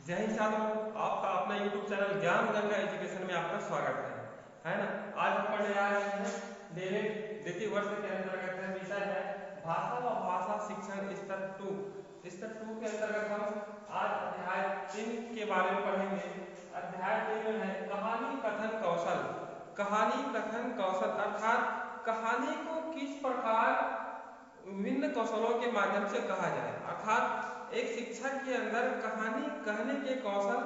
जय हिंद साथियों, आपका अपना YouTube चैनल ज्ञान गंगा एजुकेशन में आपका स्वागत है ना। आज हम पढ़ने आ रहे हैं द्वितीय वर्ष के अंतर्गत है, विषय है भाषा व भाषा शिक्षण स्तर 2 के अंतर्गत हम आज अध्याय 3 के बारे में पढ़ेंगे। अध्याय 3 में है कहानी कथन कौशल। कहानी कथन कौशल अर्थात कहानी को किस प्रकार विभिन्न कौशलों के माध्यम से कहा जाए, अर्थात एक शिक्षक के अंदर कहानी कहने के कौशल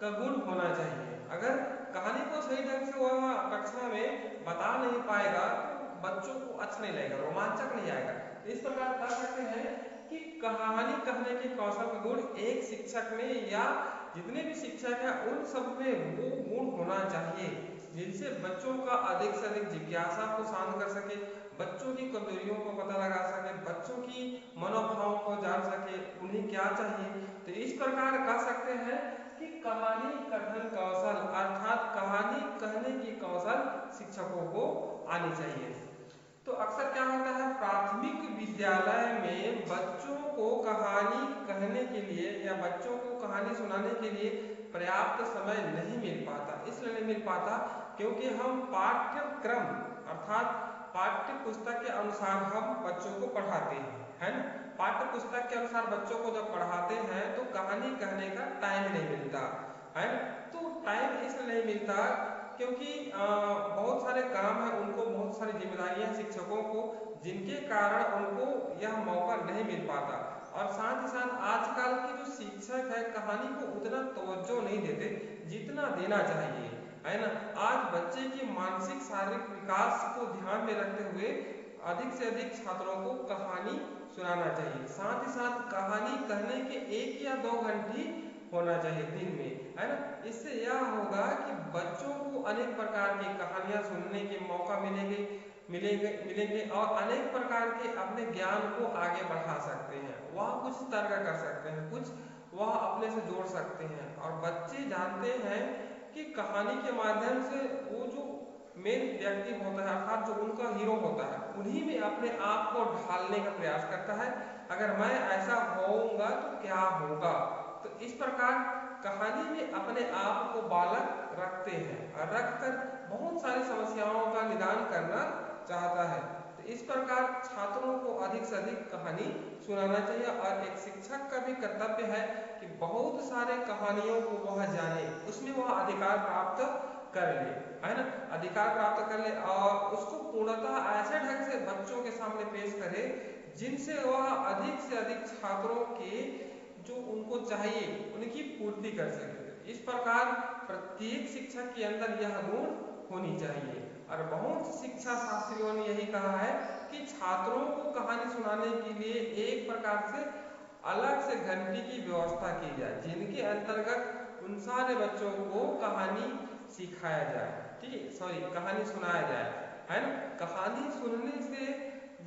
का गुण होना चाहिए। अगर कहानी को सही ढंग से वह कक्षा में बता नहीं पाएगा तो बच्चों को अच्छा नहीं लगेगा, रोमांचक नहीं आएगा। तो इस प्रकार कह सकते हैं कि कहानी कहने के कौशल का गुण एक शिक्षक में या जितने भी शिक्षक हैं उन सब में वो गुण होना चाहिए जिनसे बच्चों का अधिक से अधिक जिज्ञासा को शांत कर सके, बच्चों की कमजोरियों को पता लगा सके, बच्चों की मनोभावों को जान सके, उन्हें क्या चाहिए। तो इस प्रकार कह सकते हैं कि कहानी कथन कौशल अर्थात कहानी कहने की कौशल शिक्षकों को आनी चाहिए। तो अक्सर क्या होता है, प्राथमिक विद्यालय में बच्चों को कहानी कहने के लिए या बच्चों को कहानी सुनाने के लिए पर्याप्त समय नहीं मिल पाता। इसलिए नहीं मिल पाता क्योंकि हम पाठ्यक्रम अर्थात पाठ्य पुस्तक के अनुसार हम बच्चों को पढ़ाते हैं, है ना। पाठ्य पुस्तक के अनुसार बच्चों को जब पढ़ाते हैं तो कहानी कहने का टाइम नहीं मिलता, है ना। तो टाइम इसलिए नहीं मिलता क्योंकि बहुत सारे काम है, उनको बहुत सारी जिम्मेदारियां शिक्षकों को, जिनके कारण उनको यह मौका नहीं मिल पाता। और साथ ही साथ आजकल के जो शिक्षक है कहानी को उतना तवज्जो नहीं देते जितना देना चाहिए, है ना। आज बच्चे के मानसिक शारीरिक विकास को ध्यान में रखते हुए अधिक से अधिक छात्रों को कहानी सुनाना चाहिए। साथ ही साथ कहानी कहने के 1 या 2 घंटे होना चाहिए दिन में, है ना। इससे यह होगा कि बच्चों को अनेक प्रकार की कहानियां सुनने के मौका मिलेंगे और अनेक प्रकार के अपने ज्ञान को आगे बढ़ा सकते हैं। वह कुछ तर्क कर सकते हैं, कुछ वह अपने से जोड़ सकते हैं। और बच्चे जानते हैं कि कहानी के माध्यम से वो जो मेन व्यक्ति होता है अर्थात जो उनका हीरो होता है उन्हीं में अपने आप को ढालने का प्रयास करता है। अगर मैं ऐसा होऊंगा तो क्या होगा। तो इस प्रकार कहानी में अपने आप को बालक रखते हैं और रखकर बहुत सारी समस्याओं का निदान करना चाहता है। तो इस प्रकार छात्रों को अधिक से अधिक कहानी सुनाना चाहिए और एक शिक्षक का भी कर्तव्य है कि बहुत सारे कहानियों को वह जाने, उसमें वह अधिकार प्राप्त कर ले, है ना। अधिकार प्राप्त कर ले और उसको पूर्णतः ऐसे ढंग से बच्चों के सामने पेश करे जिनसे वह अधिक से अधिक छात्रों के जो उनको चाहिए उनकी पूर्ति कर सके। इस प्रकार प्रत्येक शिक्षक के अंदर यह गुण होनी चाहिए। और बहुत शिक्षा शास्त्रियों ने यही कहा है कि छात्रों को कहानी सुनाने के लिए एक प्रकार से अलग से घंटी की व्यवस्था की जाए जिनके अंतर्गत उन सारे बच्चों को कहानी सिखाया जाए, ठीक है, सॉरी कहानी सुनाया जाए, है ना। कहानी सुनने से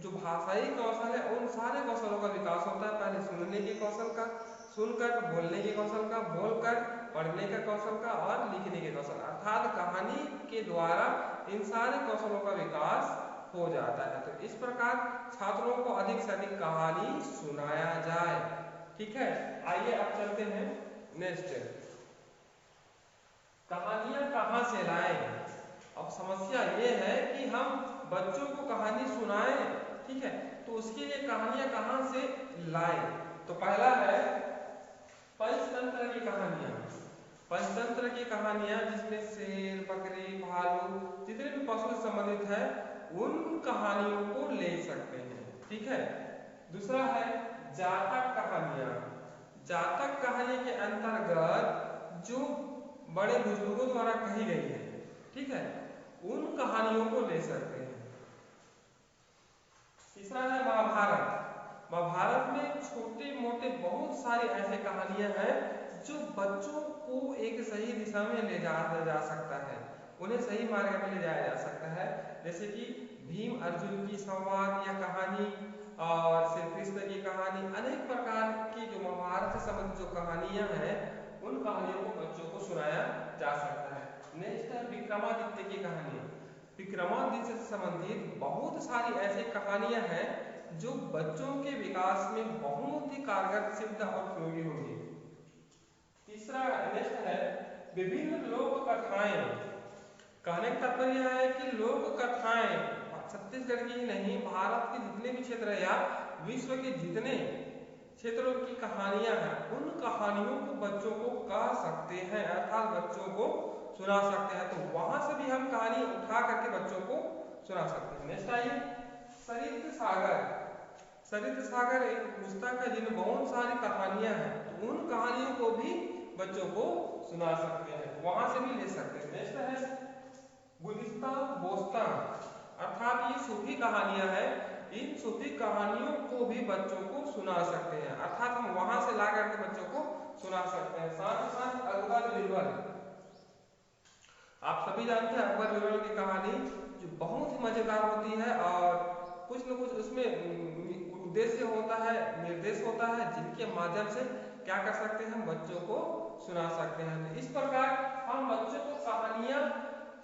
जो भाषाई कौशल है उन सारे कौशलों का विकास होता है। पहले सुनने के कौशल का, सुनकर बोलने के कौशल का, बोलकर पढ़ने का कौशल का और लिखने के कौशल, अर्थात कहानी के द्वारा इन सारे कौशलों का विकास हो जाता है। तो इस प्रकार छात्रों को अधिक से अधिक कहानी सुनाया जाए, ठीक है। आइए अब चलते हैं नेक्स्ट, कहानियां कहाँ से लाएं। अब समस्या ये है कि हम बच्चों को कहानी सुनाएं, ठीक है, तो उसके लिए कहानियां कहाँ से लाएं। तो पहला है पंचतंत्र की कहानियां। पंचतंत्र की कहानियां जिसमें शेर, बकरी, भालू जितने भी पशु से संबंधित है उन कहानियों को ले सकते हैं, ठीक है। दूसरा है जातक कहानियां। जातक कहानी के अंतर्गत जो बड़े बुजुर्गों द्वारा कही गई है, ठीक है, उन कहानियों को ले सकते हैं। तीसरा है महाभारत। महाभारत में छोटे मोटे बहुत सारी ऐसे कहानियां हैं जो बच्चों को एक सही दिशा में ले जा सकता है, उन्हें सही मार्ग में ले जाया जा सकता है। जैसे कि भीम अर्जुन की संवाद या कहानी और श्री कृष्ण की कहानी, अनेक प्रकार की जो महाभारत से संबंधित जो कहानियां हैं उन कहानियों को बच्चों को सुनाया जा सकता है। नेक्स्ट है विक्रमादित्य की कहानी। विक्रमादित्य से संबंधित बहुत सारी ऐसी कहानियां हैं जो बच्चों के विकास में बहुत ही कारगर सिद्ध और उपयोगी होंगी। तीसरा विभिन्न लोक कथाएं, कहने का तात्पर्य है कि लोक कथाएं छत्तीसगढ़ की ही नहीं, भारत के जितने भी क्षेत्र है या विश्व के जितने क्षेत्रों की कहानियां हैं, उन कहानियों को बच्चों को कह सकते हैं, अर्थात बच्चों को सुना सकते हैं। तो वहां से भी हम कहानी उठा करके बच्चों को सुना सकते हैं। नेक्स्ट आइए, सरित सागर। सरित सागर एक पुस्तक है जिनमें बहुत सारी कहानियां हैं, तो उन कहानियों को भी बच्चों को सुना सकते हैं, वहां से भी ले सकते हैं। नेक्स्ट है गुलिस्तान बोस्तान, अर्थात ये सूफी कहानियां हैं, इन सूफी कहानियों को भी बच्चों को सुना सकते हैं, अर्थात हम वहां से ला करके बच्चों को सुना सकते हैं। साथ ही साथ अकबर बीरबल, आप सभी जानते हैं अकबर बीरबल की कहानी जो बहुत ही मजेदार होती है और कुछ न कुछ उसमें उद्देश्य होता है, निर्देश होता है, जिनके माध्यम से क्या कर सकते हैं, बच्चों को सुना सकते हैं। तो इस प्रकार हम बच्चों को कहानियां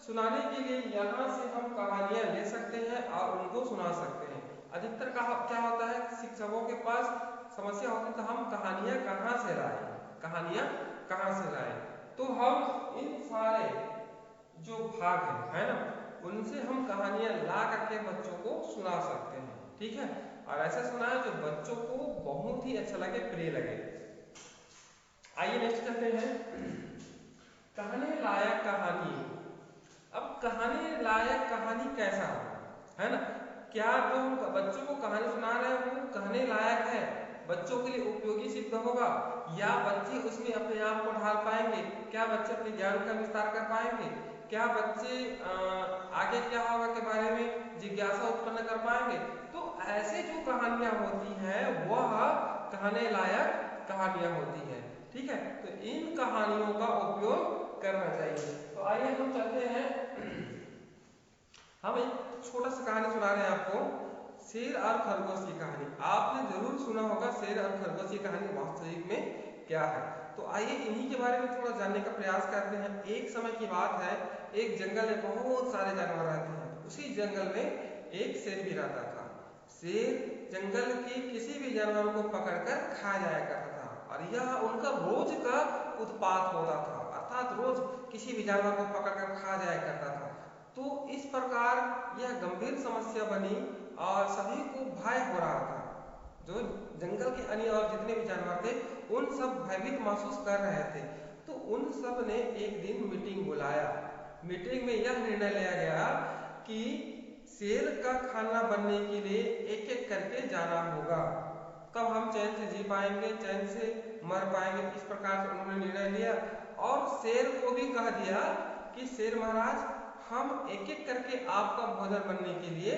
सुनाने के लिए यहाँ से हम कहानियां ले सकते हैं और उनको सुना सकते हैं। अधिकतर क्या होता है, शिक्षकों के पास समस्या होती है, तो हम कहानियां कहाँ से लाएं, कहानियां कहाँ से लाएं। तो हम इन सारे जो भाग है ना, उनसे हम कहानियां ला करके बच्चों को सुना सकते हैं। ठीक है, और ऐसा सुनाए जो बच्चों को बहुत ही अच्छा लगे, प्रिय लगे। आइए नेक्स्ट करते हैं, कहने लायक कहानी। अब कहने लायक कहानी कैसा है ना, क्या जो हम बच्चों को कहानी सुना रहे हैं वो कहने लायक है, बच्चों के लिए उपयोगी सिद्ध होगा, या बच्चे उसमें अपने आप को ढाल पाएंगे, क्या बच्चे अपने ज्ञान का विस्तार कर पाएंगे, क्या बच्चे आगे क्या होगा के बारे में जिज्ञासा उत्पन्न कर पाएंगे। तो ऐसे जो कहानियां होती हैं वह कहने लायक कहानियां होती हैं। ठीक है, तो इन कहानियों का उपयोग करना चाहिए। तो आइए हम चलते हैं, हम एक छोटा सा कहानी सुना रहे हैं आपको, शेर और खरगोश की कहानी। आपने जरूर सुना होगा शेर और खरगोश की कहानी वास्तविक में क्या है। तो आइए इन्हीं के बारे में थोड़ा जानने का प्रयास करते हैं। एक समय की बात है, एक जंगल में बहुत सारे जानवर रहते हैं, उसी जंगल में एक शेर भी रहता था। शेर जंगल के किसी भी जानवर को पकड़कर खा जाया करता था और यह उनका रोज का उत्पात होता था, अर्थात रोज किसी भी जानवर को पकड़कर खा जाया करता था। तो इस प्रकार यह गंभीर समस्या बनी और सभी को भय हो रहा था। जो जंगल के अन्य और जितने भी जानवर थे उन सब भयभीत महसूस कर रहे थे। तो उन सब ने एक दिन मीटिंग बुलाया। मीटिंग में यह निर्णय लिया गया कि शेर का खाना बनने के लिए एक एक करके जाना होगा, तब हम चैन से जी पाएंगे, चैन से मर पाएंगे। इस प्रकार से उन्होंने निर्णय लिया और शेर को भी कह दिया कि शेर महाराज, हम एक एक करके आपका भोजन बनने के लिए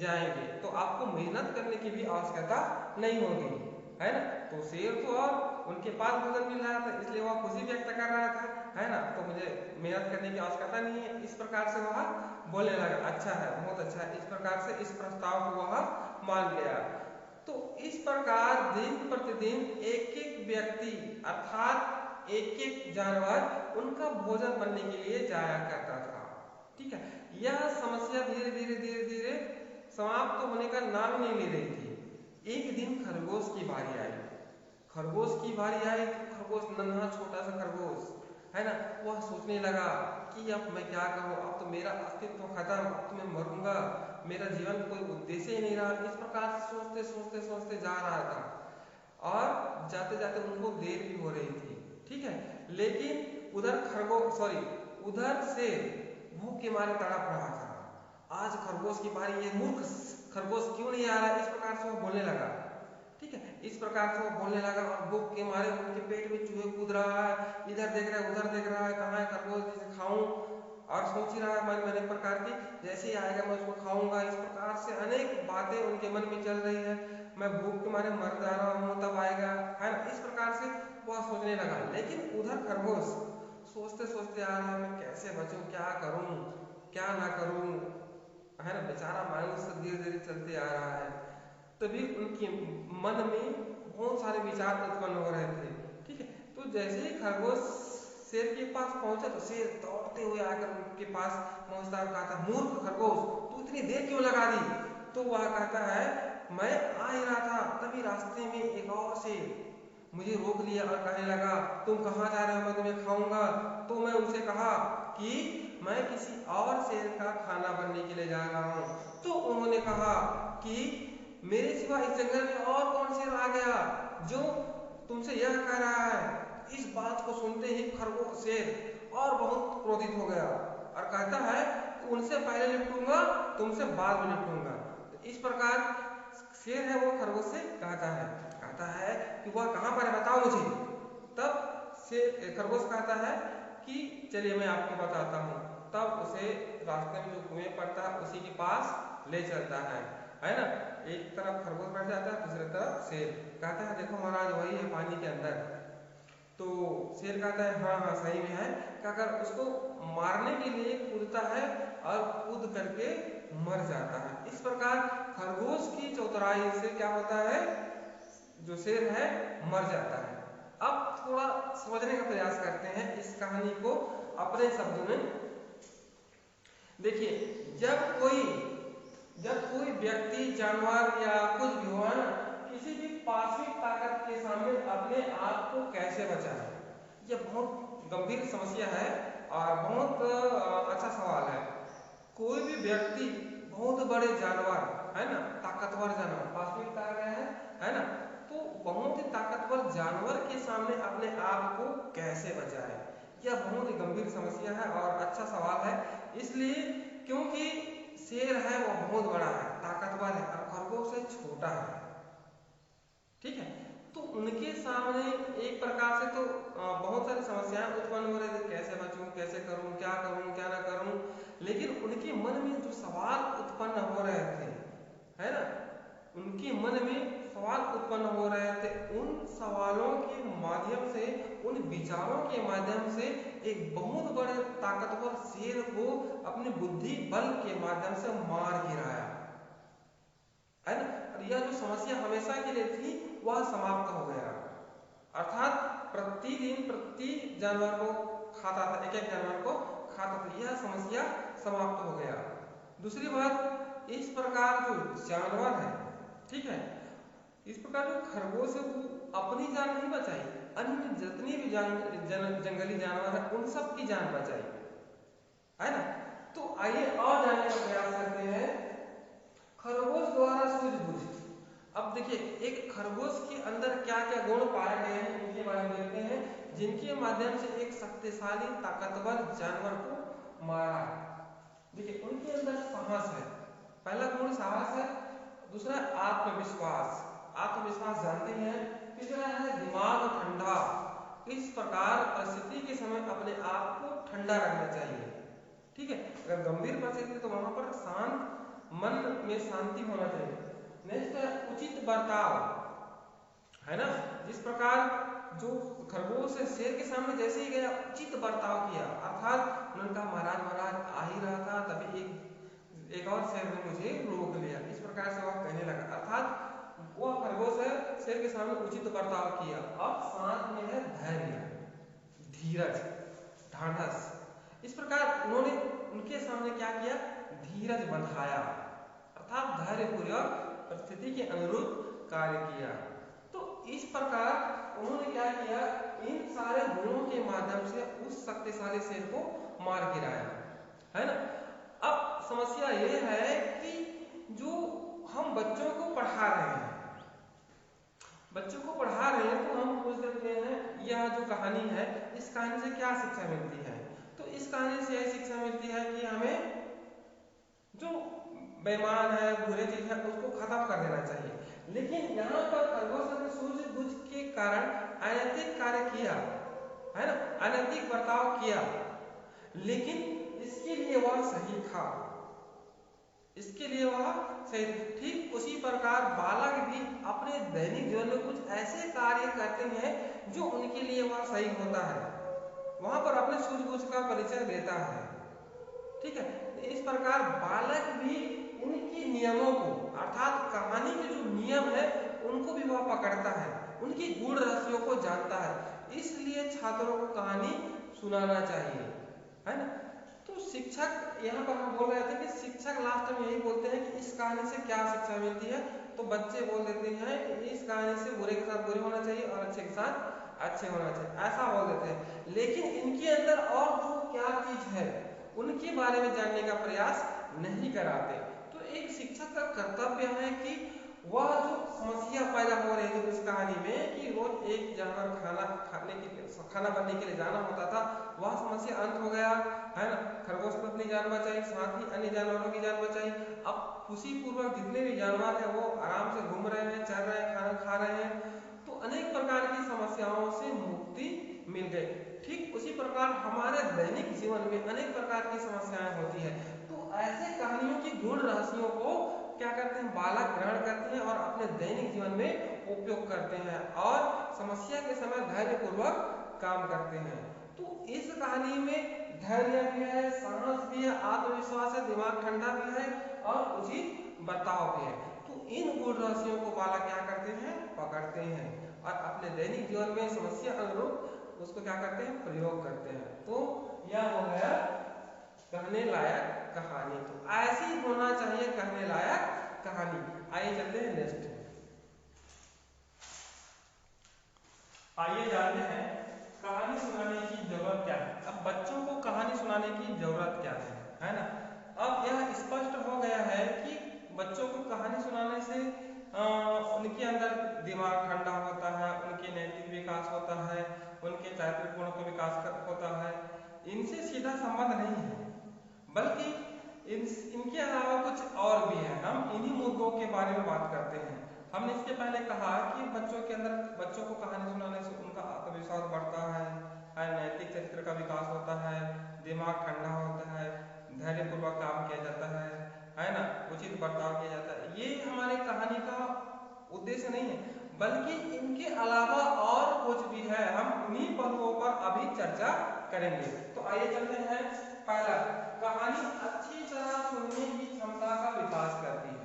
जाएंगे, तो आपको मेहनत करने की भी आवश्यकता नहीं होगी, है ना। तो शेर तो और उनके पास भोजन मिल रहा था, इसलिए वह खुशी व्यक्त कर रहा था, है ना, तो मुझे मेहनत करने की आवश्यकता नहीं है। इस प्रकार से वह बोलने लगा, अच्छा है, बहुत अच्छा है। इस प्रकार से इस प्रस्ताव को वह मान गया। तो इस प्रकार दिन प्रतिदिन एक एक व्यक्ति अर्थात एक एक जानवर उनका भोजन बनने के लिए जाया करता था। ठीक है, यह समस्या धीरे धीरे धीरे धीरे समाप्त होने का नाम नहीं ले रही थी। एक दिन खरगोश की बारी आई। खरगोश की बारी आई तो खरगोश, नन्हा छोटा सा खरगोश, है ना, वह सोचने लगा कि अब मैं क्या करूं, अब तो मेरा अस्तित्व खत्म, अब तो मैं मरूंगा, मेरा जीवन कोई उद्देश्य ही नहीं रहा। इस प्रकार से सोचते सोचते सोचते जा रहा था और जाते जाते उनको देर भी हो रही थी। ठीक है, लेकिन उधर से भूख के मारे तड़प रहा था। आज खरगोश की बारी, ये मूर्ख खरगोश क्यों नहीं आ रहा है, इस प्रकार से वो बोलने लगा। ठीक है, इस प्रकार से वो बोलने लगा और भूख के मारे उनके पेट में चूहे कूद रहा है, इधर देख रहा है उधर देख रहा है, कहाँ है खरगोश जिसे खाऊं, और सोच ही रहा है मन में अनेक प्रकार की, जैसे ही आएगा मैं उसको खाऊंगा। इस प्रकार से अनेक बातें उनके मन में चल रही है, मैं भूख के मारे मर जा रहा हूँ, तब आएगा, है ना। इस प्रकार से वह सोचने लगा। लेकिन उधर खरगोश सोचते सोचते आ रहा है, मैं कैसे बचूं, क्या करूं, क्या ना करूं, है ना, बेचारा मायूस धीरे धीरे चलते आ रहा है। तभी उनके मन में बहुत सारे विचार उत्पन्न हो रहे थे। ठीक है, तो जैसे ही खरगोश शेर के पास पहुंचा तो शेर दौड़ते हुए आकर उनके पास पहुंचता और कहता, मूर्ख खरगोश, तू इतनी देर क्यों लगा दी। तो वह कहता है, मैं आ ही रहा था, तभी रास्ते में एक और शेर मुझे रोक लिया और कहने लगा तुम कहाँ जा रहे हो, मैं तुम्हें खाऊंगा। तो मैं उनसे कहा कि मैं किसी और शेर का खाना बनने के लिए जा रहा हूँ। तो उन्होंने कहा कि मेरे सिवा इस जंगल में और कौन शेर आ गया जो तुमसे यह कह रहा है। इस बात को सुनते ही खरगोश शेर और बहुत क्रोधित हो गया और कहता है कि उनसे पहले निपटूंगा, तुमसे बाद में निपटूंगा। तो इस प्रकार शेर है वो खरगोश से कहता है कि वह कहाँ पर है, बताओ मुझे। तब शेर खरगोश कहता है कि चलिए मैं आपको बताता हूँ। तब उसे रास्ते में जो कुएं पड़ता है उसी के पास ले चलता है ना। एक तरफ खरगोश बैठ जाता है, दूसरी तरफ शेर। कहता है देखो महाराज वही है पानी के अंदर। तो शेर कहता है हाँ हाँ सही में है। कहकर उसको मारने के लिए कूदता है और कूद करके मर जाता है। इस प्रकार खरगोश की चतुराई से क्या होता है, जो शेर है मर जाता है। अब थोड़ा समझने का प्रयास करते हैं इस कहानी को अपने शब्दों में। देखिए, जब कोई व्यक्ति, जानवर या कुछ भी हो ना, किसी भी पार्श्विक ताकत के सामने अपने आप को कैसे बचाए, यह बहुत गंभीर समस्या है और बहुत अच्छा सवाल है। कोई भी व्यक्ति बहुत बड़े जानवर है ना, ताकतवर जानवर, पार्श्विक ताकत है ना, तो बहुत ही ताकतवर जानवर के सामने अपने आप को कैसे बचाए, यह बहुत ही गंभीर समस्या है और अच्छा सवाल है। इसलिए क्योंकि शेर है वो बहुत बड़ा है, ताकतवर है और खरगोश से छोटा है, ठीक है। तो उनके सामने एक प्रकार से तो बहुत सारी समस्याएं उत्पन्न हो रही थी, कैसे बचूं, कैसे करूं, क्या करूं, क्या ना करूं। लेकिन उनके मन में जो सवाल उत्पन्न हो रहे थे, है ना, उनके मन में सवाल उत्पन्न हो रहे थे, उन सवालों के माध्यम से, उन विचारों के माध्यम से एक बहुत बड़े ताकतवर शेर को अपनी बुद्धि बल के माध्यम से मार गिराया, है ना। और यह जो समस्या हमेशा के लिए थी वह समाप्त हो गया। अर्थात प्रतिदिन प्रति जानवर को खाता था, एक एक जानवर को खाता था, यह समस्या समाप्त हो गया। दूसरी बात, इस प्रकार जो जानवर है, ठीक है, इस प्रकार जो खरगोश है वो अपनी जान नहीं बचाई, अन्य जितने भी जंगली जानवर है उन सब की जान बचाई, है ना। तो आइए और जानने का प्रयास करते हैं खरगोश द्वारा सूझबूझ। अब देखिए, एक खरगोश के अंदर क्या क्या गुण पाए गए हैं इनके बारे में देखते हैं, जिनके माध्यम से एक शक्तिशाली ताकतवर जानवर को मारा। देखिए, उनके अंदर साहस है, पहला गुण साहस है। दूसरा आत्मविश्वास, आत्मविश्वास जानते हैं। तीसरा है दिमाग ठंडा, इस प्रकार परिस्थिति के समय अपने आप को ठंडा रखना चाहिए, ठीक है। अगर गंभीर परिस्थिति तो वहां पर शांत मन में शांति होना चाहिए। नेक्स्ट है उचित बर्ताव, है ना। जिस प्रकार जो खरगोश शेर के सामने जैसे ही गया उचित बर्ताव किया, अर्थात उन्होंने कहा महाराज महाराज आ ही रहा था तभी एक और शेर ने मुझे रोक लिया, इस प्रकार से वह कहने लगा। अर्थात वह खरगोश है शेर के सामने उचित बर्ताव किया। अब साथ में है धैर्य, धीरज, ढाढ़स। इस प्रकार उन्होंने उनके सामने क्या किया, धीरज बंधाया, अर्थात धैर्यपूर्वक परिस्थिति के अनुरूप कार्य किया। तो इस प्रकार उन्होंने क्या किया, इन सारे गुणों के माध्यम से उस शक्तिशाली शेर को मार गिराया, है ना। अब समस्या ये है कि जो हम बच्चों को पढ़ा रहे हैं, तो हम पूछ सकते हैं यह जो कहानी है इस कहानी से क्या शिक्षा मिलती है। तो इस कहानी से यह शिक्षा मिलती है कि हमें जो बेईमान है, बुरे चीज है, उसको खत्म कर देना चाहिए। लेकिन यहाँ पर खरगोश ने सूझबूझ के कारण अनैतिक कार्य किया, है ना, अनैतिक बर्ताव किया, लेकिन इसके लिए वह सही था, इसके लिए वह सही। ठीक उसी प्रकार बालक भी अपने दैनिक जीवन में कुछ ऐसे कार्य करते हैं जो उनके लिए वह सही होता है, वहां पर अपने सूझबूझ का परिचय देता है, ठीक है। इस प्रकार बालक भी उनके नियमों को, अर्थात कहानी के जो नियम है उनको भी वह पकड़ता है, उनकी गूढ़ रहस्यों को जानता है। इसलिए छात्रों को कहानी सुनाना चाहिए, है ना। तो शिक्षक, यहाँ पर हम बोल रहे थे कि शिक्षक लास्ट में यही बोलते हैं कि इस कहानी से क्या शिक्षा मिलती है, तो बच्चे बोल देते हैं कि इस कहानी से बुरे के साथ बुरे होना चाहिए और अच्छे के साथ अच्छे होना चाहिए, ऐसा बोल देते हैं। लेकिन इनके अंदर और जो क्या चीज है उनके बारे में जानने का प्रयास नहीं कराते। तो एक शिक्षक का कर्तव्य है कि वह जो समस्या पैदा हो रही थी उस कहानी में कि रोज एक जानवर खाना बनने के लिए जाना होता था, वह समस्या अंत हो गया, है ना। खरगोश ने अपनी जान बचाई, साथ ही अन्य जानवरों की जान बचाई। अब खुशी पूर्वक जितने भी जानवर हैं वो आराम से घूम रहे हैं, चल रहे हैं, खाना खा रहे हैं, तो अनेक प्रकार की समस्याओं से मुक्ति मिल गई। ठीक उसी प्रकार हमारे दैनिक जीवन में अनेक प्रकार की समस्याएं होती है, तो ऐसे कहानियों की गूढ़ रहस्यों को क्या करते हैं, बालक ग्रहण करते हैं और अपने दैनिक जीवन में उपयोग करते हैं और समस्या के समय धैर्यपूर्वक काम करते हैं। तो इस कहानी में धैर्य भी है, साहस भी है, आत्मविश्वास है, दिमाग ठंडा भी है और उचित बर्ताव भी है। तो इन गूढ़ रहस्यों को बालक क्या करते हैं, पकड़ते हैं और अपने दैनिक जीवन में समस्या अनुरूप उसको क्या करते हैं, प्रयोग करते हैं। तो यह हो गया कहने लायक कहानी। तो ऐसी होना चाहिए कहने लायक कहानी। आइए चलते हैं नेक्स्ट। आइए जानते हैं कहानी सुनाने की जरूरत क्या है। अब बच्चों को कहानी सुनाने की जरूरत क्या है ना। अब यह स्पष्ट हो गया है कि बच्चों को कहानी सुनाने से उनके अंदर दिमाग ठंडा होता है, उनके नैतिक विकास होता है, उनके चारित्रिक गुणों का विकास होता है। इनसे सीधा संबंध नहीं है, बल्कि इनके अलावा कुछ और भी है। हम इन्हीं मुद्दों के बारे में बात करते हैं। हमने इसके पहले कहा कि बच्चों को कहानी सुनाने से उनका आत्मविश्वास बढ़ता है, नैतिक चरित्र का विकास होता है, दिमाग ठंडा होता है, धैर्यपूर्वक काम किया जाता है ना, उचित बर्ताव किया जाता है। ये हमारे कहानी का उद्देश्य नहीं है, बल्कि इनके अलावा और कुछ भी है। हम उन्हीं पहलुओं पर अभी चर्चा करेंगे। तो आइए चलते हैं। पहला, कहानी अच्छी तरह सुनने की क्षमता का विकास करती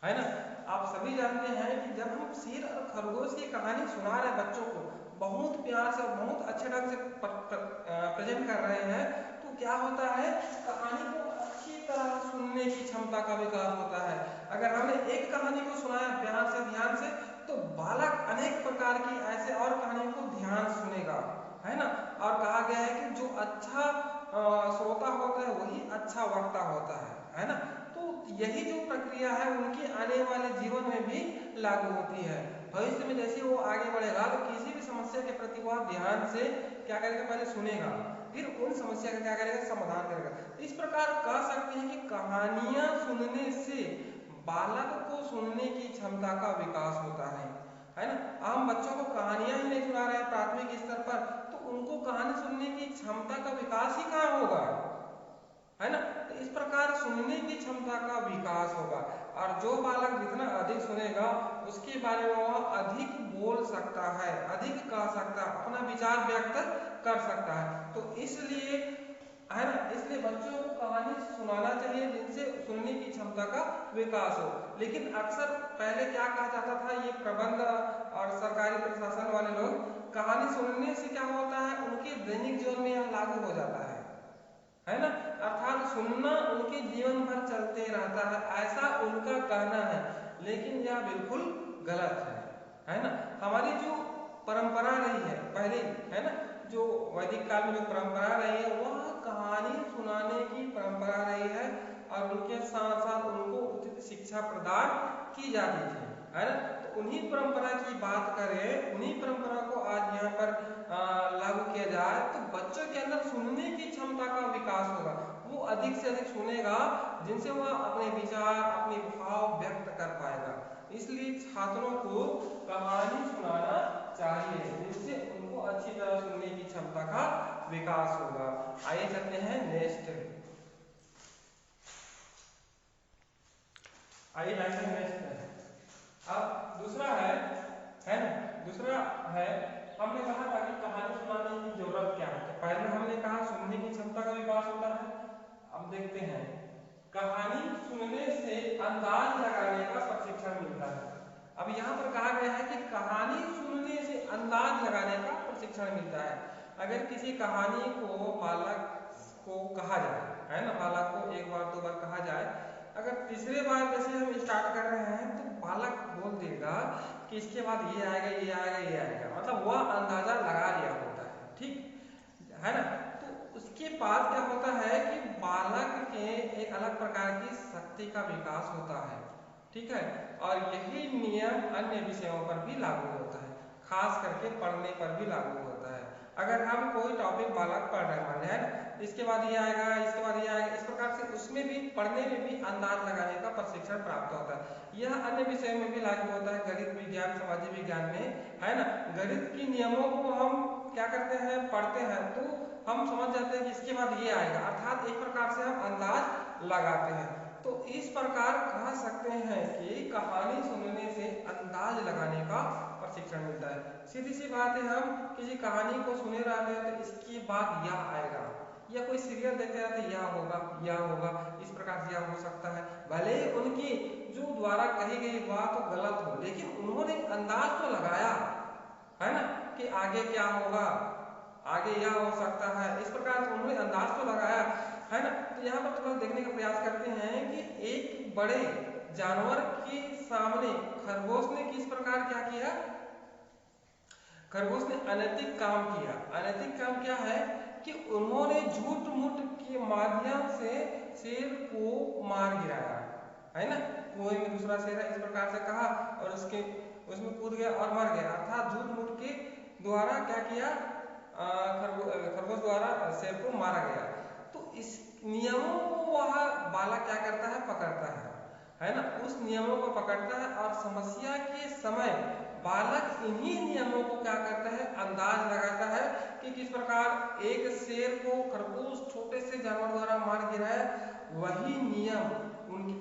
है ना। आप सभी जानते हैं कि जब हम शेर और खरगोश की कहानी सुना रहे बच्चों को, बहुत प्यार से, बहुत अच्छे ढंग से प्रेजेंट कर रहे हैं, तो क्या होता है, कहानी को अच्छी तरह सुनने की क्षमता का विकास होता है। अगर हमने एक कहानी को सुनाया प्यार से, ध्यान से, तो बालक अनेक प्रकार की ऐसे और कहानियों को ध्यान सुनेगा, है ना। और कहा गया है कि जो अच्छा श्रोता होता है वही अच्छा वक्ता होता है ना। तो यही जो प्रक्रिया है उनके आने वाले जीवन में भी लागू होती है। भविष्य में जैसे वो आगे बढ़ेगा तो किसी भी समस्या के प्रति वह ध्यान से क्या करेगा, पहले सुनेगा, फिर उन समस्या का क्या करेगा, समाधान करेगा। तो इस प्रकार कह सकते हैं कि कहानियां सुनने से बालक को सुनने की क्षमता का विकास होता है ना। हम बच्चों को कहानियां ही नहीं सुना रहे हैं प्राथमिक स्तर पर, तो उनको कहानी सुनने की क्षमता का विकास ही कहाँ होगा, है ना। तो इस प्रकार सुनने की क्षमता का विकास होगा और जो बालक जितना अधिक सुनेगा उसके बारे में वह अधिक बोल सकता है, अधिक कह सकता है, अपना विचार व्यक्त कर सकता है। तो इसलिए, है ना, इसलिए बच्चों को कहानी सुनाना चाहिए जिनसे सुनने की क्षमता का विकास हो। लेकिन अक्सर पहले क्या कहा जाता था, ये प्रबंध और सरकारी प्रशासन वाले लोग, कहानी सुनने से क्या होता है, उनके दैनिक जीवन में यह लागू हो जाता है ना। अर्थात सुनना उनके जीवन भर चलते रहता है, ऐसा उनका कहना है। लेकिन यह बिल्कुल गलत है ना। हमारी जो परंपरा रही है पहले, है ना, जो वैदिक काल में जो परंपरा रही है वह कहानी सुनाने की परंपरा रही है और उनके साथ साथ उनको उचित शिक्षा प्रदान की जाती थी, है ना। तो उन्हीं परंपरा की बात करें, उन्हीं परंपरा को आज यहाँ पर लागू किया जाए तो बच्चों के अंदर सुनने की क्षमता का विकास होगा। वो अधिक से अधिक सुनेगा जिनसे वह अपने विचार, अपने भाव व्यक्त कर पाएगा। इसलिए छात्रों को कहानी सुनाना चाहिए जिससे उनको अच्छी तरह सुनने की क्षमता का विकास होगा। आइए चलते हैं नेक्स्ट। आइए जानते हैं नेक्स्ट। अब दूसरा है ना, दूसरा है, हमने कहा था कि कहानी सुनाने की जरूरत क्या है। तो पहले हमने कहा सुनने की क्षमता का विकास होता है। अब देखते हैं, कहानी सुनने से अंदाज लगाने का प्रशिक्षण मिलता है। अब यहाँ पर कहा गया है कि कहानी सुनने से अंदाज लगाने का प्रशिक्षण मिलता है। अगर किसी कहानी को बालक को कहा जाए, है ना, बालक को एक बार दो बार कहा जाए अगर तीसरे बार जैसे हम स्टार्ट कर रहे हैं तो बालक बोल देगा कि इसके बाद ये आएगा, ये आएगा, ये आएगा, मतलब वह अंदाजा लगा लिया होता है, ठीक है ना। तो उसके बाद क्या होता है कि बालक के एक अलग प्रकार की शक्ति का विकास होता है, ठीक है। और यही नियम अन्य विषयों पर भी लागू होता है, खास करके पढ़ने पर भी लागू होता है। अगर हम कोई टॉपिक बालक पढ़ रहे मान है, इसके बाद ये आएगा, इसके बाद ये आएगा, इस प्रकार से उसमें भी पढ़ने में भी अंदाज लगाने का प्रशिक्षण प्राप्त होता है। यह अन्य विषयों में भी लागू होता है, गणित विज्ञान, सामाजिक विज्ञान में, है ना। गणित के नियमों को हम क्या करते हैं, पढ़ते हैं तो हम समझ जाते हैं कि इसके बाद ये आएगा, अर्थात एक प्रकार से हम अंदाज लगाते हैं। तो इस प्रकार कह सकते हैं कि कहानी सुनने से अंदाज लगाने का प्रशिक्षण मिलता है। सीधी सी बात है, हम किसी कहानी को सुने रहते हैं तो इसके बाद यह आएगा, या कोई सीरियल देखते रहते यह होगा, यह होगा, इस प्रकार से यह हो सकता है। भले ही उनकी जो द्वारा कही गई बात तो गलत हो, लेकिन उन्होंने अंदाज तो लगाया है ना कि आगे क्या होगा, आगे यह हो सकता है, इस प्रकार से उन्होंने अंदाज तो लगाया है ना। तो यहाँ पर थोड़ा देखने का प्रयास करते हैं कि एक बड़े जानवर के सामने खरगोश ने किस प्रकार क्या किया। खरगोश ने अनैतिक काम किया। अनैतिक काम क्या है कि उन्होंने झूठ मूठ के माध्यम से शेर को मार गिराया, है ना। कुएं में दूसरा शेर है, इस प्रकार से कहा और उसमें कूद गया और मर गया, अर्थात झूठ मूठ के द्वारा क्या किया, खरगोश द्वारा शेर को मारा गया। तो इस नियमों को वह बालक क्या करता है, पकड़ता है ना, उस नियमों को पकड़ता है और समस्या के समय बालक इन्हीं नियमों को क्या करता है, अंदाज लगाता है कि किस प्रकार एक शेर को खरगोश छोटे से जानवर द्वारा मार गिराया, वही नियम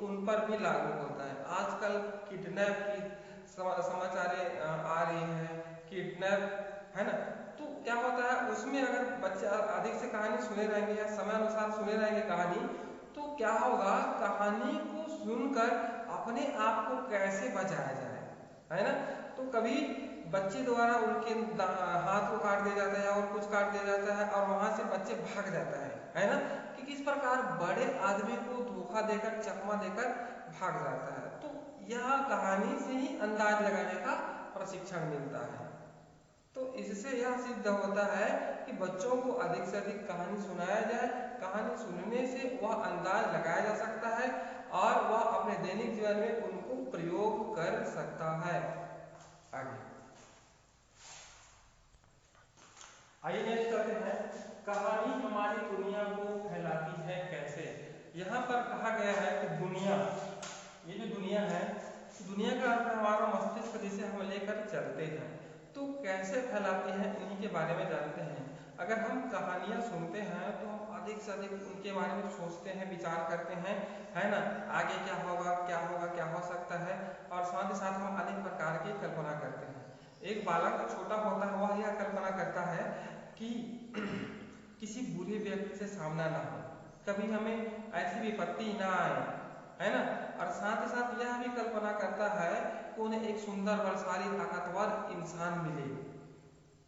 उन पर भी लागू होता है। आजकल किडनैप की समाचारें आ रही हैं, किडनैप, है ना। तो क्या होता है, उसमें अगर बच्चे अधिक से कहानी सुने रहेंगे या समय अनुसार सुने रहेंगे कहानी, तो क्या होगा, कहानी को सुनकर अपने आप को कैसे बचाया जाए, है ना। तो कभी बच्चे द्वारा उनके हाथ को काट दिया जाता है और कुछ काट दिया जाता है और वहां से बच्चे भाग जाता है ना, कि किस प्रकार बड़े आदमी को धोखा देकर, चकमा देकर भाग जाता है। तो यह कहानी से ही अंदाज लगाने का प्रशिक्षण मिलता है। तो इससे यह सिद्ध होता है कि बच्चों को अधिक से अधिक कहानी सुनाया जाए। कहानी सुनने से वह अंदाज लगाया जा सकता है और वह अपने दैनिक जीवन में उनको प्रयोग कर सकता है। आगे आइए नेक्स्ट करते हैं, कहानी हमारी दुनिया को फैलाती है कैसे। यहाँ पर कहा गया है कि दुनिया, ये जो दुनिया है, दुनिया का अर्थ हमारा मस्तिष्क जिसे हम लेकर चलते हैं, तो कैसे फैलाती है इन्हीं के बारे में जानते हैं। अगर हम कहानियां सुनते हैं तो हम अधिक से अधिक उनके बारे में सोचते हैं, विचार करते हैं, है ना, आगे क्या होगा, क्या होगा, क्या हो सकता है, और साथ ही साथ हम अनेक प्रकार की कल्पना करते हैं। एक बालक छोटा होता है, वह यह कल्पना करता है कि किसी बुरे व्यक्ति से सामना ना हो, कभी हमें ऐसी विपत्ति ना आए, है ना। और साथ ही साथ यह भी कल्पना करता है कि उन्हें एक सुंदर, बलशाली, ताकतवर इंसान मिले,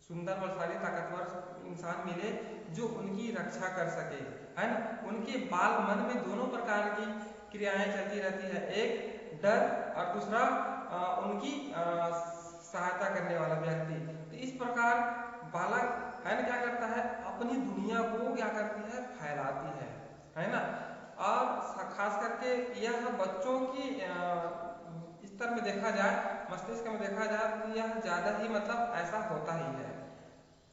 सुंदर, बलशाली, ताकतवर इंसान मिले जो उनकी रक्षा कर सके, है ना। उनके बाल मन में दोनों प्रकार की क्रियाएं चलती रहती है, एक डर और दूसरा उनकी सहायता करने वाला व्यक्ति। तो इस प्रकार बालक, है ना, क्या करता है, अपनी दुनिया को क्या करती है, फैलाती है ना। और खास करके यह बच्चों की स्तर में देखा जाए, मस्तिष्क में देखा जाए तो यह ज्यादा ही मतलब ऐसा होता ही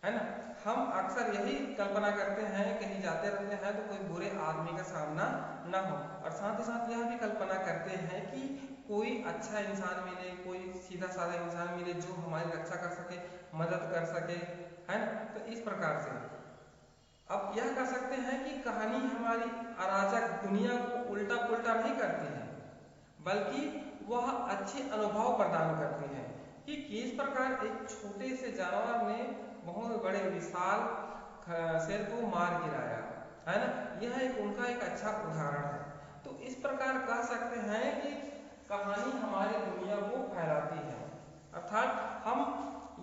है ना। हम अक्सर यही कल्पना करते हैं, कहीं जाते रहते हैं तो कोई बुरे आदमी का सामना ना हो, और साथ ही साथ यह भी कल्पना करते हैं कि कोई अच्छा इंसान मिले, कोई सीधा साधा इंसान मिले जो हमारी रक्षा कर सके, मदद कर सके, है ना। तो इस प्रकार से अब यह कह सकते हैं कि कहानी हमारी अराजक दुनिया को उल्टा पुल्टा नहीं करती है, बल्कि वह अच्छे अनुभव प्रदान करती है कि किस प्रकार एक छोटे से जानवर ने बहुत बड़े विशाल शेर को मार गिराया, है ना। यह एक उनका एक अच्छा उदाहरण है। तो इस प्रकार कह सकते हैं कि कहानी हमारी दुनिया को फैलाती है, अर्थात हम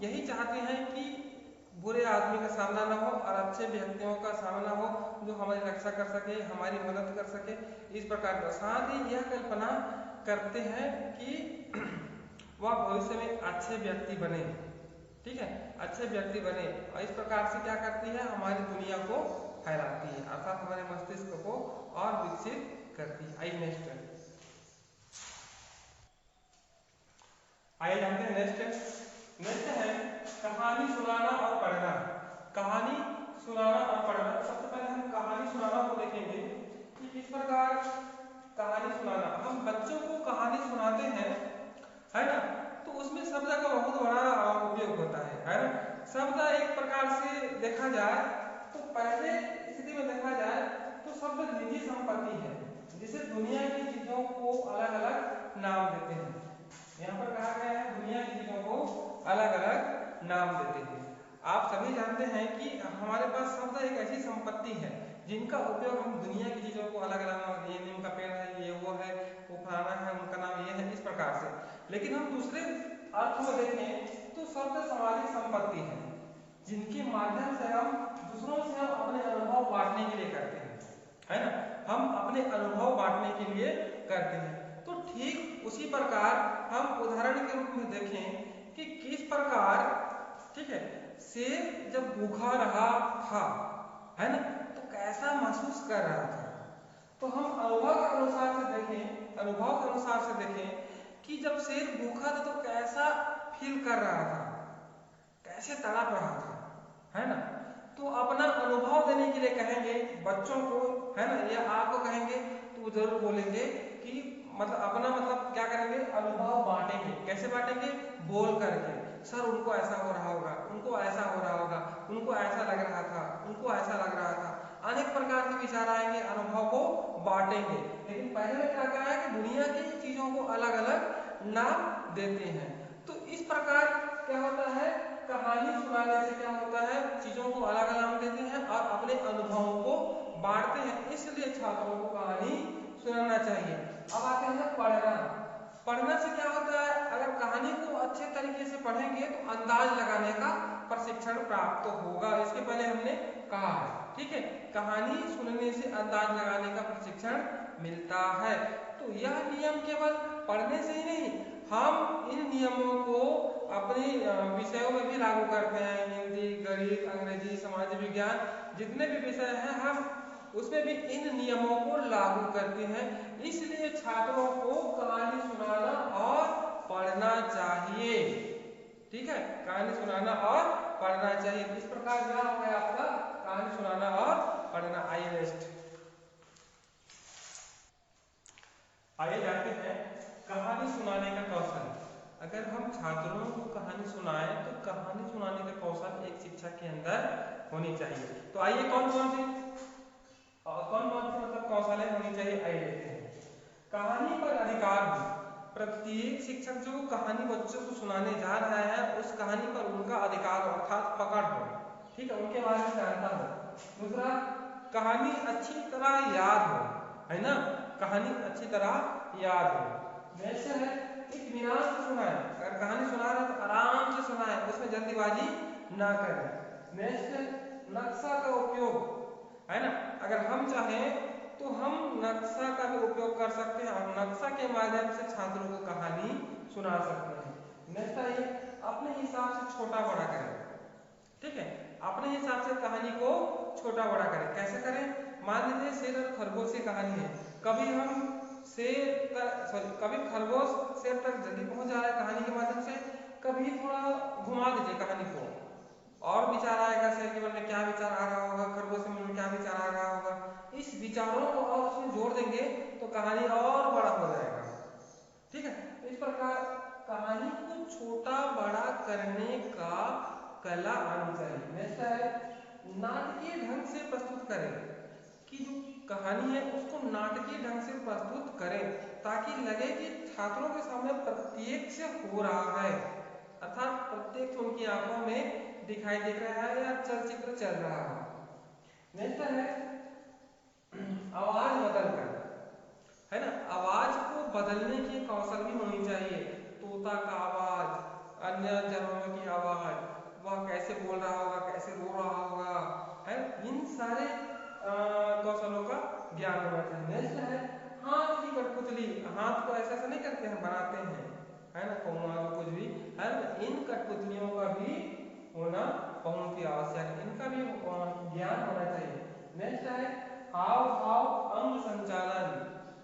यही चाहते हैं कि बुरे आदमी का सामना ना हो और अच्छे व्यक्तियों का सामना हो जो हमारी रक्षा कर सके, हमारी मदद कर सके। इस प्रकार का साथ ही यह कल्पना करते हैं कि वह भविष्य में अच्छे व्यक्ति बने, ठीक है, अच्छे व्यक्ति बने। और इस प्रकार से क्या करती है, हमारी दुनिया को फैलाती है, अर्थात हमारे मस्तिष्क को और विकसित करती है। आइए नेक्स्ट जानते हैं। नेक्स्ट है कहानी सुनाना और पढ़ना। कहानी सुनाना और पढ़ना। सबसे पहले हम कहानी सुनाना को देखेंगे कि किस प्रकार कहानी सुनाना। हम बच्चों को कहानी सुनाते हैं, है ना, तो उसमें शब्द का बहुत बड़ा उपयोग होता है ना। शब्द एक प्रकार से देखा जाए तो पहले स्थिति में देखा जाए तो शब्द निजी संपत्ति है, जिसे दुनिया की चीजों को अलग अलग नाम देते हैं। यहाँ पर कहा गया है दुनिया की चीजों को अलग अलग नाम देते हैं। आप सभी जानते हैं कि हमारे पास शब्द एक ऐसी संपत्ति है जिनका उपयोग हम दुनिया की चीजों को अलग अलग, ये नीम का पेड़ है, ये वो है, वो फलाना है, उनका नाम ये है, इस प्रकार से। लेकिन हम दूसरे अर्थ में देखें तो शब्द सामाजिक संपत्ति है जिनके माध्यम से हम दूसरों से हम अपने अनुभव बांटने के लिए करते हैं, है ना, हम अपने अनुभव बांटने के लिए करते हैं। तो ठीक उसी प्रकार हम उदाहरण के रूप में देखें कि किस प्रकार, ठीक है, शेर जब भूखा रहा था, है ना, तो कैसा महसूस कर रहा था। तो हम अनुभव के अनुसार से देखें कि जब शेर भूखा था तो कैसा फील कर रहा था, कैसे तड़प रहा था, है ना। तो अपना अनुभव देने के लिए कहेंगे बच्चों को, है ना, या आपको कहेंगे तो वो जरूर बोलेंगे कि मतलब अपना मतलब क्या करेंगे, अनुभव बांटेंगे। कैसे बांटेंगे, बोल करके। सर उनको ऐसा हो रहा होगा, उनको ऐसा हो रहा होगा, उनको ऐसा लग रहा था, उनको ऐसा लग रहा था। अनेक प्रकार के विचार आएंगे, अनुभव को बांटेंगे। लेकिन पहले में क्या कहा है कि दुनिया की चीजों को अलग अलग नाम देते हैं। तो इस प्रकार क्या होता है, कहानी सुनाने से क्या होता है, चीजों को अलग अलग नाम देते हैं और अपने अनुभवों को बांटते हैं। इसलिए छात्रों को कहानी सुनाना चाहिए। अब आते हैं पढ़ना। पढ़ने से क्या होता है, अगर कहानी को अच्छे तरीके से पढ़ेंगे तो अंदाज लगाने का प्रशिक्षण प्राप्त होगा। इसके पहले हमने कहा है, ठीक है, कहानी सुनने से अंदाज लगाने का प्रशिक्षण मिलता है। तो यह नियम केवल पढ़ने से ही नहीं, हम इन नियमों को अपने विषयों में भी लागू करते हैं। हिंदी, गणित, अंग्रेजी, समाज विज्ञान, जितने भी विषय हैं हम उसमें भी इन नियमों को लागू करते हैं। इसलिए छात्रों को कहानी सुनाना और पढ़ना चाहिए, ठीक है, कहानी सुनाना और पढ़ना चाहिए। इस प्रकार क्या हो गया आपका, कहानी सुनाना और पढ़ना। आइए नेक्स्ट, आइए जाते हैं कहानी सुनाने का कौशल। अगर हम छात्रों को कहानी सुनाएं तो कहानी सुनाने का कौशल एक शिक्षक के अंदर होनी चाहिए। तो आइए कौन कौन सी मतलब कौशलें होनी चाहिए, आइए देखते हैं। कहानी पर अधिकार हो। प्रत्येक शिक्षक जो कहानी बच्चों को सुनाने जा रहा है उस कहानी पर उनका अधिकार हो, अर्थात पकड़ हो, ठीक है, उनके बारे में जानता हो। दूसरा, कहानी अच्छी तरह याद हो, है ना, कहानी अच्छी तरह याद हो। नेक्स्ट है इत्मीनान से सुनाए। अगर कहानी सुना रहे तो आराम से सुनाए, उसमें जल्दीबाजी ना करें। नेक्स्ट, नक्शा का उपयोग, है ना, अगर हम चाहें तो हम नक्शा का भी उपयोग कर सकते हैं और नक्शा के माध्यम से छात्रों को कहानी सुना सकते हैं। नेक्स्ट है अपने हिसाब से छोटा बड़ा करें, ठीक है, अपने हिसाब से कहानी को छोटा बड़ा करें। कैसे करें, मान लीजिए शेर और खरगोश की कहानी है, कभी हम कभी खरगोश शेर तक जल्दी पहुंच जा रहा है कहानी के माध्यम से, कभी थोड़ा घुमा दीजिए कहानी को और विचार आएगा, शेर के मन में क्या विचार आ रहा होगा, खरगोश के मन में क्या विचार आ रहा होगा। इस विचारों को और उसमें जोड़ देंगे तो कहानी और बड़ा हो जाएगा, ठीक है। तो इस प्रकार कहानी को छोटा बड़ा करने का कला आनी चाहिए। नेक्स्ट है नाटकीय ढंग से प्रस्तुत करें, कि जो कहानी है उसको नाटकीय ढंग से प्रस्तुत करें ताकि लगे कि छात्रों के सामने प्रत्यक्ष हो रहा है, अर्थात प्रत्यक्ष उनकी आंखों में दिखाई दे रहा है या चलचित्र चल रहा है। नेक्स्ट है आवाज बदल कर, है ना, आवाज को बदलने की कौशल भी होनी चाहिए। तोता का आवाज, अन्य जानवरों की आवाज, वह कैसे बोल रहा होगा, कैसे रो रहा होगा, है। इन सारे कौशलों का ज्ञान होना चाहिए। नेक्स्ट है हाथ की कठपुतली। हाथ को ऐसे ऐसे नहीं करते हैं, बनाते हैं, है ना, कौवा कुछ भी, है ना। इन कठपुतलियों का भी होना बहुत ही आवश्यक है, इनका भी ज्ञान होना चाहिए। नेक्स्ट है हाव भाव अंग संचालन,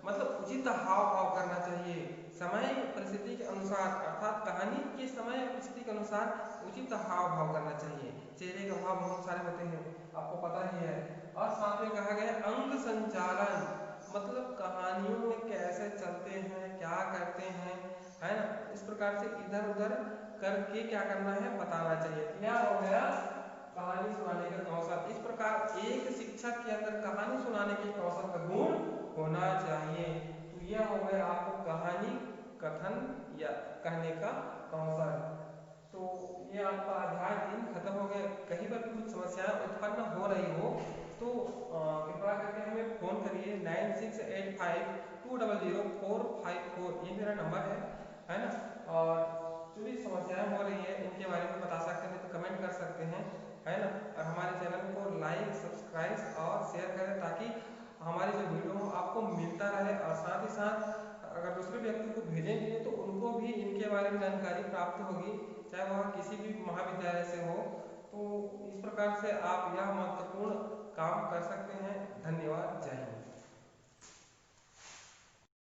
मतलब उचित हाव भाव करना चाहिए समय परिस्थिति के अनुसार, अर्थात कहानी के समय और परिस्थिति के अनुसार उचित हाव भाव करना चाहिए। चेहरे के भाव बहुत सारे होते हैं, आपको पता ही है। और साथ में कहा गया अंग संचालन, मतलब कहानियों में कैसे चलते हैं, क्या करते हैं, है ना। इस प्रकार से इधर उधर करके क्या करना है, बताना चाहिए। क्या हो गया, कहानी सुनाने का कौशल। इस प्रकार एक शिक्षक के अंदर कहानी सुनाने के कौशल का गुण होना चाहिए। तो यह हो गया आपको कहानी कथन या कहने का कौशल। तो ये आपका अध्याय 3 खत्म हो गया। कहीं पर भी कुछ समस्याएं उत्पन्न हो रही हो तो कृपया करके हमें फोन करिए 9685200454, ये मेरा नंबर है ना। और जो भी समस्याएं हो रही है इनके बारे में बता सकते हैं, तो कमेंट कर सकते हैं, है ना। और हमारे चैनल को लाइक, सब्सक्राइब और शेयर करें ताकि हमारी जो वीडियो हो आपको मिलता रहे। और साथ ही साथ अगर दूसरे व्यक्ति को भेजेंगे तो उनको भी इनके बारे में जानकारी प्राप्त होगी, चाहे वह किसी भी महाविद्यालय से हो। तो इस प्रकार से आप यह महत्वपूर्ण काम कर सकते हैं। धन्यवाद, जय हिंद।